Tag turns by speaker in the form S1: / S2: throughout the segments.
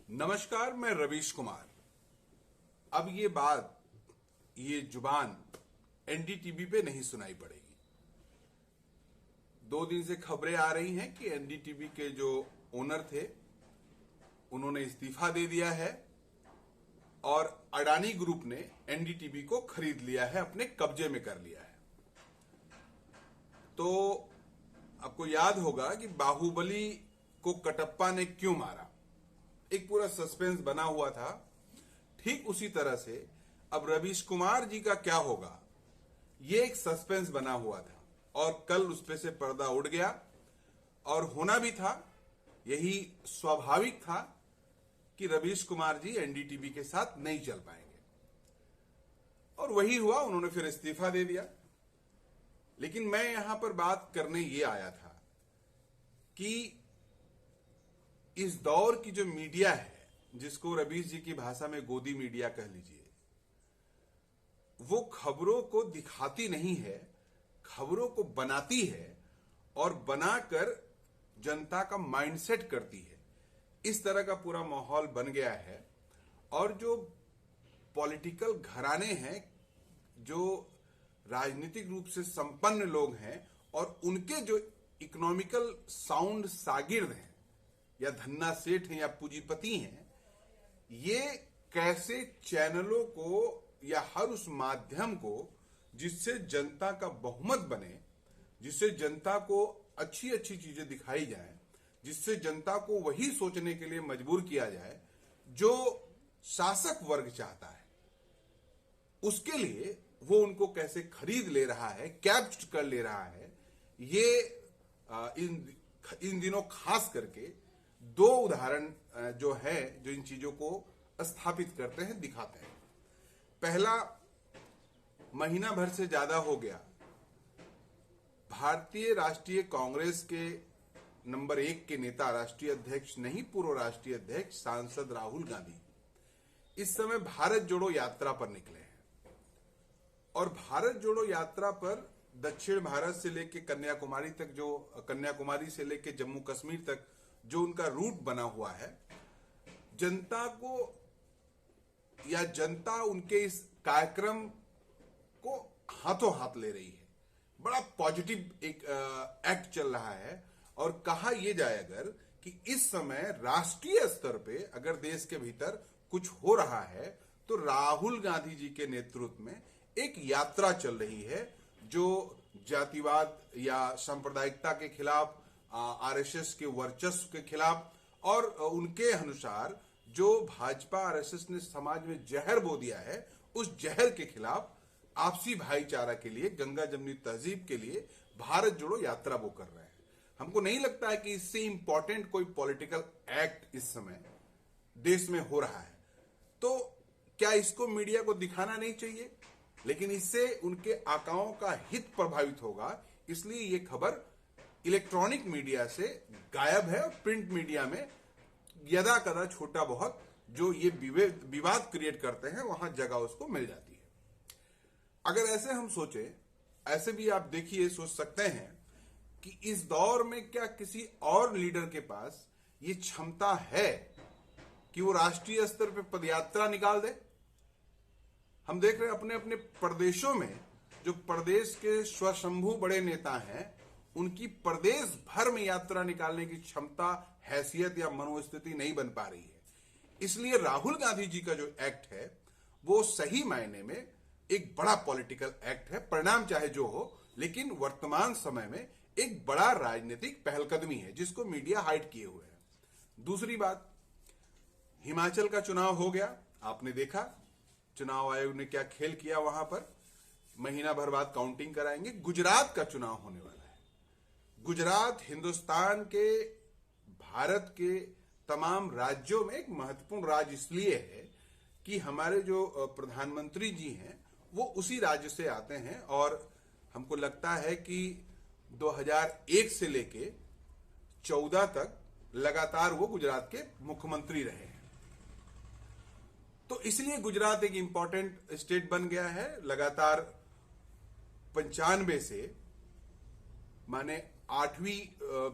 S1: नमस्कार, मैं रवीश कुमार। अब ये जुबान एनडीटीवी पे नहीं सुनाई पड़ेगी। 2 दिन से खबरें आ रही हैं कि एनडीटीवी के जो ओनर थे उन्होंने इस्तीफा दे दिया है और अडानी ग्रुप ने एनडीटीवी को खरीद लिया है, अपने कब्जे में कर लिया है। तो आपको याद होगा कि बाहुबली को कटप्पा ने क्यों मारा, एक पूरा सस्पेंस बना हुआ था। ठीक उसी तरह से अब रवीश कुमार जी का क्या होगा, ये एक सस्पेंस बना हुआ था और कल उस पे से पर्दा उड़ गया और होना भी था। यही स्वाभाविक था कि रवीश कुमार जी एनडीटीवी के साथ नहीं चल पाएंगे और वही हुआ, उन्होंने फिर इस्तीफा दे दिया। लेकिन मैं यहां पर बात करने ये आया था कि इस दौर की जो मीडिया है, जिसको रवीश जी की भाषा में गोदी मीडिया कह लीजिए, वो खबरों को दिखाती नहीं है, खबरों को बनाती है और बनाकर जनता का माइंडसेट करती है। इस तरह का पूरा माहौल बन गया है। और जो पॉलिटिकल घराने हैं, जो राजनीतिक रूप से संपन्न लोग हैं और उनके जो इकोनॉमिकल साउंड शागिर्द हैं या धन्ना सेठ हैं या पूंजीपति हैं, ये कैसे चैनलों को या हर उस माध्यम को जिससे जनता का बहुमत बने, जिससे जनता को अच्छी अच्छी चीजें दिखाई जाए, जिससे जनता को वही सोचने के लिए मजबूर किया जाए जो शासक वर्ग चाहता है, उसके लिए वो उनको कैसे खरीद ले रहा है, कैप्चर कर ले रहा है। ये इन दिनों खास करके 2 उदाहरण जो है, जो इन चीजों को स्थापित करते हैं, दिखाते हैं। पहला, महीना भर से ज्यादा हो गया, भारतीय राष्ट्रीय कांग्रेस के नंबर 1 के नेता, राष्ट्रीय अध्यक्ष नहीं, पूर्व राष्ट्रीय अध्यक्ष सांसद राहुल गांधी इस समय भारत जोड़ो यात्रा पर निकले हैं। और भारत जोड़ो यात्रा पर दक्षिण भारत से लेकर कन्याकुमारी तक, जो कन्याकुमारी से लेकर जम्मू कश्मीर तक जो उनका रूट बना हुआ है, जनता को या जनता उनके इस कार्यक्रम को हाथों हाथ ले रही है। बड़ा पॉजिटिव एक एक्ट चल रहा है। और कहा यह जाए अगर कि इस समय राष्ट्रीय स्तर पे अगर देश के भीतर कुछ हो रहा है तो राहुल गांधी जी के नेतृत्व में एक यात्रा चल रही है जो जातिवाद या सांप्रदायिकता के खिलाफ, आरएसएस के वर्चस्व के खिलाफ और उनके अनुसार जो भाजपा आरएसएस ने समाज में जहर बो दिया है, उस जहर के खिलाफ आपसी भाईचारा के लिए, गंगा जमुनी तहजीब के लिए भारत जोड़ो यात्रा वो कर रहे हैं। हमको नहीं लगता है कि इससे इंपॉर्टेंट कोई पॉलिटिकल एक्ट इस समय देश में हो रहा है। तो क्या इसको मीडिया को दिखाना नहीं चाहिए? लेकिन इससे उनके आकाओं का हित प्रभावित होगा, इसलिए ये खबर इलेक्ट्रॉनिक मीडिया से गायब है और प्रिंट मीडिया में यदा कदा छोटा बहुत जो ये विवाद क्रिएट करते हैं, वहां जगह उसको मिल जाती है। अगर ऐसे हम सोचे, ऐसे भी आप देखिए, सोच सकते हैं कि इस दौर में क्या किसी और लीडर के पास ये क्षमता है कि वो राष्ट्रीय स्तर पर पदयात्रा निकाल दे? हम देख रहे हैं अपने अपने प्रदेशों में जो प्रदेश के स्वशंभू बड़े नेता हैं, उनकी प्रदेश भर में यात्रा निकालने की क्षमता, हैसियत या मनोस्थिति नहीं बन पा रही है। इसलिए राहुल गांधी जी का जो एक्ट है वो सही मायने में एक बड़ा पॉलिटिकल एक्ट है। परिणाम चाहे जो हो, लेकिन वर्तमान समय में एक बड़ा राजनीतिक पहलकदमी है जिसको मीडिया हाइड किए हुए है। दूसरी बात, हिमाचल का चुनाव हो गया, आपने देखा चुनाव आयोग ने क्या खेल किया वहां पर। महीना भर बाद काउंटिंग कराएंगे। गुजरात का चुनाव होने वाला है। गुजरात हिंदुस्तान के, भारत के तमाम राज्यों में एक महत्वपूर्ण राज्य इसलिए है कि हमारे जो प्रधानमंत्री जी हैं वो उसी राज्य से आते हैं और हमको लगता है कि 2001 से लेके 14 तक लगातार वो गुजरात के मुख्यमंत्री रहे हैं। तो इसलिए गुजरात एक इंपॉर्टेंट स्टेट बन गया है। लगातार 95 से माने 8वीं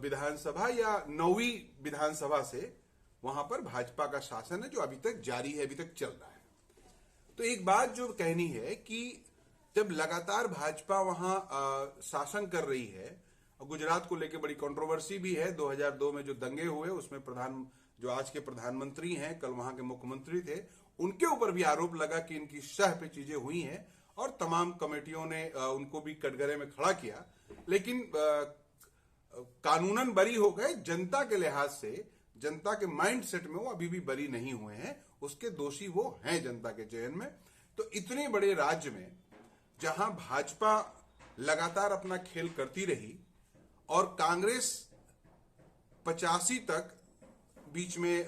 S1: विधानसभा या 9वीं विधानसभा से वहां पर भाजपा का शासन है जो अभी तक जारी है, अभी तक चल रहा है। तो एक बात जो कहनी है कि जब लगातार भाजपा वहां शासन कर रही है, गुजरात को लेकर बड़ी कंट्रोवर्सी भी है, 2002 में जो दंगे हुए उसमें जो आज के प्रधानमंत्री हैं, कल वहां के मुख्यमंत्री थे, उनके ऊपर भी आरोप लगा कि इनकी शह पे चीजें हुई हैं और तमाम कमेटियों ने उनको भी कटघरे में खड़ा किया। लेकिन कानूनन बरी हो गए, जनता के लिहाज से, जनता के माइंडसेट में वो अभी भी बरी नहीं हुए हैं, उसके दोषी वो हैं जनता के चयन में। तो इतने बड़े राज्य में जहां भाजपा लगातार अपना खेल करती रही और कांग्रेस 85 तक, बीच में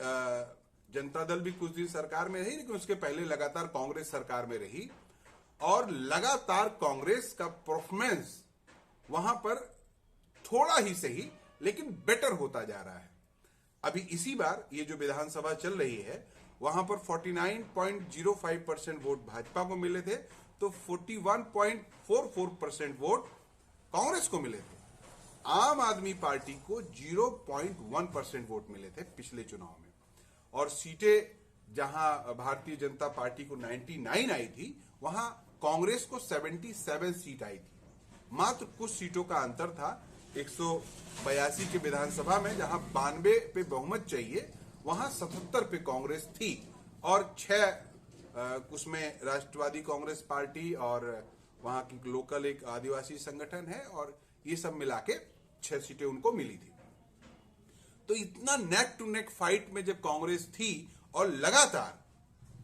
S1: जनता दल भी कुछ दिन सरकार में रही, लेकिन उसके पहले लगातार कांग्रेस सरकार में रही और लगातार कांग्रेस का परफॉर्मेंस वहां पर थोड़ा ही सही लेकिन बेटर होता जा रहा है। अभी इसी बार ये जो विधानसभा चल रही है वहां पर 49.05% वोट भाजपा को मिले थे, तो 41.44% वोट कांग्रेस को मिले थे। आम आदमी पार्टी को 0.1% वोट मिले थे पिछले चुनाव में, और सीटें जहां भारतीय जनता पार्टी को 99 आई थी, वहां कांग्रेस को 77 सीट आई थी। मात्र कुछ सीटों का अंतर था। 182 के विधानसभा में जहां 92 पे बहुमत चाहिए, वहां 77 पे कांग्रेस थी, और 6 उसमें राष्ट्रवादी कांग्रेस पार्टी और वहां की लोकल एक आदिवासी संगठन है, और ये सब मिला के 6 सीटें उनको मिली थी। तो इतना नेक टू नेक फाइट में जब कांग्रेस थी, और लगातार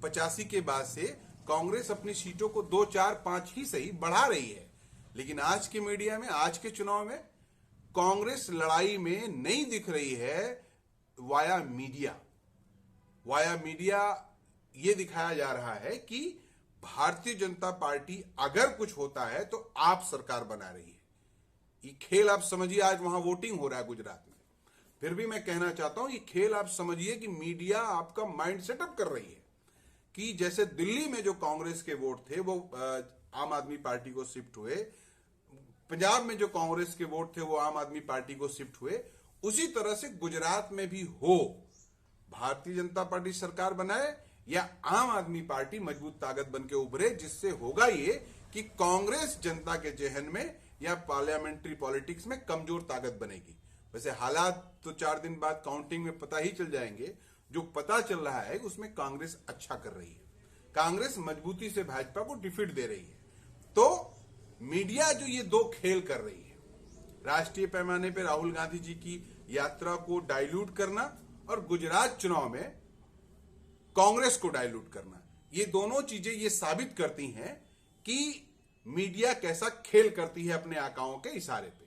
S1: 85 के बाद से कांग्रेस अपनी सीटों को 2, 4, 5 ही सही बढ़ा रही है, लेकिन आज के मीडिया में, आज के चुनाव में कांग्रेस लड़ाई में नहीं दिख रही है। वाया मीडिया ये दिखाया जा रहा है कि भारतीय जनता पार्टी अगर कुछ होता है तो आप सरकार बना रही है। ये खेल आप समझिए, आज वहां वोटिंग हो रहा है गुजरात में, फिर भी मैं कहना चाहता हूं ये खेल आप समझिए कि मीडिया आपका माइंड सेटअप कर रही है कि जैसे दिल्ली में जो कांग्रेस के वोट थे वो आम आदमी पार्टी को शिफ्ट हुए, पंजाब में जो कांग्रेस के वोट थे वो आम आदमी पार्टी को शिफ्ट हुए, उसी तरह से गुजरात में भी हो। भारतीय जनता पार्टी सरकार बनाए या आम आदमी पार्टी मजबूत ताकत बन के उभरे, जिससे होगा ये कि कांग्रेस जनता के जहन में या पार्लियामेंट्री पॉलिटिक्स में कमजोर ताकत बनेगी। वैसे हालात तो 4 दिन बाद काउंटिंग में पता ही चल जाएंगे। जो पता चल रहा है उसमें कांग्रेस अच्छा कर रही है, कांग्रेस मजबूती से भाजपा को डिफीट दे रही है। तो मीडिया जो ये 2 खेल कर रही है, राष्ट्रीय पैमाने पर राहुल गांधी जी की यात्रा को डाइल्यूट करना और गुजरात चुनाव में कांग्रेस को डाइल्यूट करना, ये दोनों चीजें ये साबित करती हैं कि मीडिया कैसा खेल करती है अपने आकाओं के इशारे पे।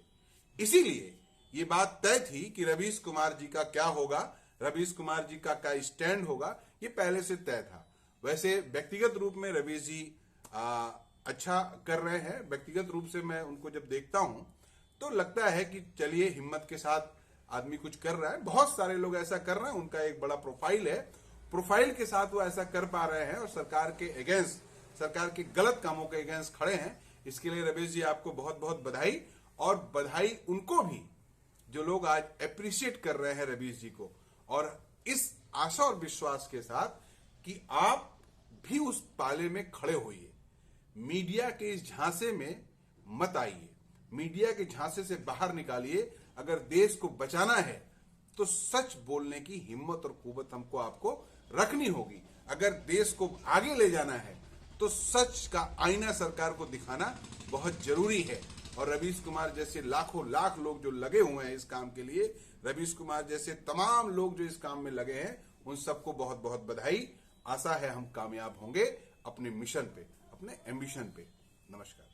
S1: इसीलिए ये बात तय थी कि रवीश कुमार जी का क्या होगा, रवीश कुमार जी का क्या स्टैंड होगा, ये पहले से तय था। वैसे व्यक्तिगत रूप में रवीश जी अच्छा कर रहे हैं। व्यक्तिगत रूप से मैं उनको जब देखता हूं तो लगता है कि चलिए हिम्मत के साथ आदमी कुछ कर रहा है। बहुत सारे लोग ऐसा कर रहे हैं, उनका एक बड़ा प्रोफाइल है, प्रोफाइल के साथ वो ऐसा कर पा रहे हैं और सरकार के अगेंस्ट, सरकार के गलत कामों के अगेंस्ट खड़े हैं। इसके लिए रवीश जी आपको बहुत बहुत बधाई, और बधाई उनको भी जो लोग आज अप्रिशिएट कर रहे हैं रवीश जी को, और इस आशा और विश्वास के साथ कि आप भी उस पाले में खड़े होइए। मीडिया के इस झांसे में मत आइए, मीडिया के झांसे से बाहर निकालिए। अगर देश को बचाना है तो सच बोलने की हिम्मत और कुव्वत हमको आपको रखनी होगी। अगर देश को आगे ले जाना है तो सच का आईना सरकार को दिखाना बहुत जरूरी है। और रवीश कुमार जैसे लाखों लाख लोग जो लगे हुए हैं इस काम के लिए, रवीश कुमार जैसे तमाम लोग जो इस काम में लगे हैं, उन सबको बहुत बहुत बधाई। आशा है हम कामयाब होंगे अपने मिशन पे, अपने एम्बिशन पे। नमस्कार।